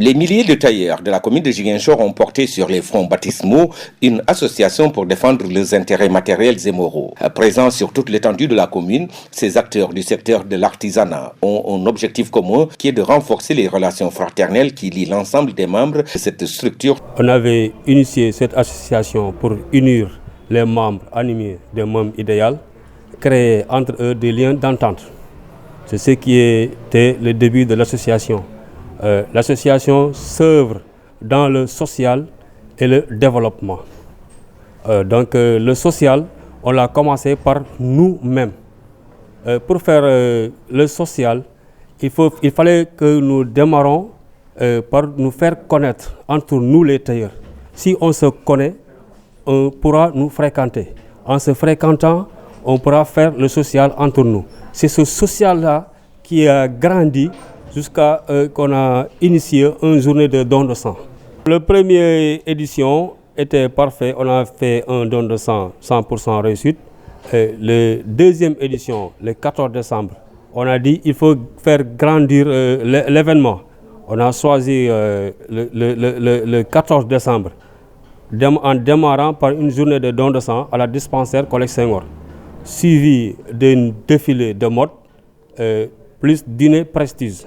Les milliers de tailleurs de la commune de Ziguinchor ont porté sur les fronts baptismaux une association pour défendre leurs intérêts matériels et moraux. Présents sur toute l'étendue de la commune, ces acteurs du secteur de l'artisanat ont un objectif commun qui est de renforcer les relations fraternelles qui lient l'ensemble des membres de cette structure. On avait initié cette association pour unir les membres animés d'un même idéal, créer entre eux des liens d'entente. C'est ce qui était le début de l'association. L'association s'œuvre dans le social et le développement. Le social, on l'a commencé par nous-mêmes. Pour faire le social, il fallait que nous démarrons par nous faire connaître entre nous les tailleurs. Si on se connaît, on pourra nous fréquenter. En se fréquentant, on pourra faire le social entre nous. C'est ce social-là qui a grandi jusqu'à qu'on a initié une journée de don de sang. La première édition était parfaite, on a fait un don de sang 100% réussite. La deuxième édition, le 14 décembre, on a dit qu'il faut faire grandir l'événement. On a choisi le 14 décembre en démarrant par une journée de don de sang à la dispensaire Collège Senghor, suivi d'un défilé de mode plus dîner prestige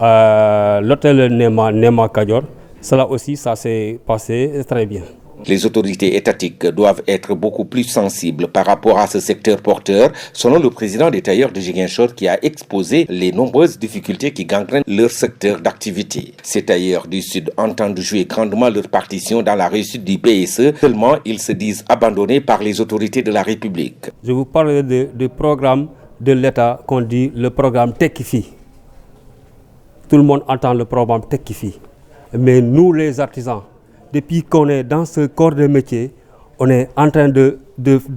à l'hôtel Nema Kadior. Cela aussi, ça s'est passé très bien. Les autorités étatiques doivent être beaucoup plus sensibles par rapport à ce secteur porteur, selon le président des tailleurs de Ziguinchor qui a exposé les nombreuses difficultés qui gangrènent leur secteur d'activité. Ces tailleurs du Sud entendent jouer grandement leur partition dans la réussite du PSE, seulement ils se disent abandonnés par les autorités de la République. Je vous parle du programme de l'État qu'on dit le programme Tekifi. Tout le monde entend le programme Tekifi. Mais nous, les artisans, depuis qu'on est dans ce corps de métier, on est en train de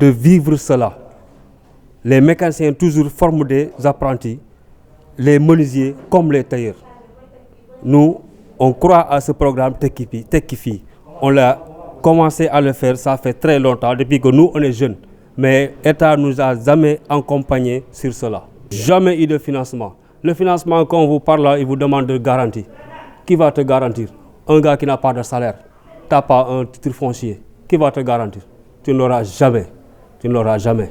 vivre cela. Les mécaniciens toujours forment des apprentis, les menuisiers comme les tailleurs. Nous, on croit à ce programme Tekifi. On l'a commencé à le faire, ça fait très longtemps, depuis que nous, on est jeunes. Mais l'État ne nous a jamais accompagnés sur cela. Jamais eu de financement. Le financement, quand on vous parle là, il vous demande de garantie. Qui va te garantir? Un gars qui n'a pas de salaire, tu n'as pas un titre foncier. Qui va te garantir? Tu n'auras jamais. Tu n'auras jamais.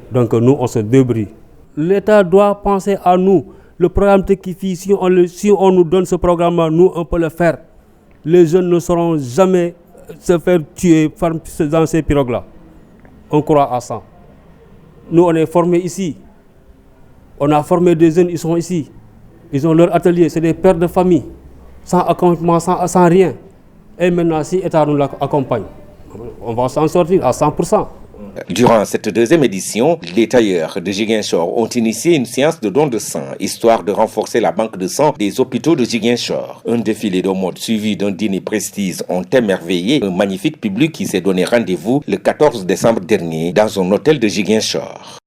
Donc nous, on se débrouille. L'État doit penser à nous. Le programme Tekifi, si on nous donne ce programme-là, nous, on peut le faire. Les jeunes ne sauront jamais se faire tuer dans ces pirogues-là. On croit à ça. Nous, on est formés ici. On a formé des jeunes, ils sont ici. Ils ont leur atelier, c'est des pères de famille, sans accompagnement, sans rien. Et maintenant, si l'État nous accompagne, on va s'en sortir à 100%. Durant cette deuxième édition, les tailleurs de Ziguinchor ont initié une séance de don de sang, histoire de renforcer la banque de sang des hôpitaux de Ziguinchor. Un défilé de mode suivi d'un dîner prestige ont émerveillé un magnifique public qui s'est donné rendez-vous le 14 décembre dernier dans un hôtel de Ziguinchor.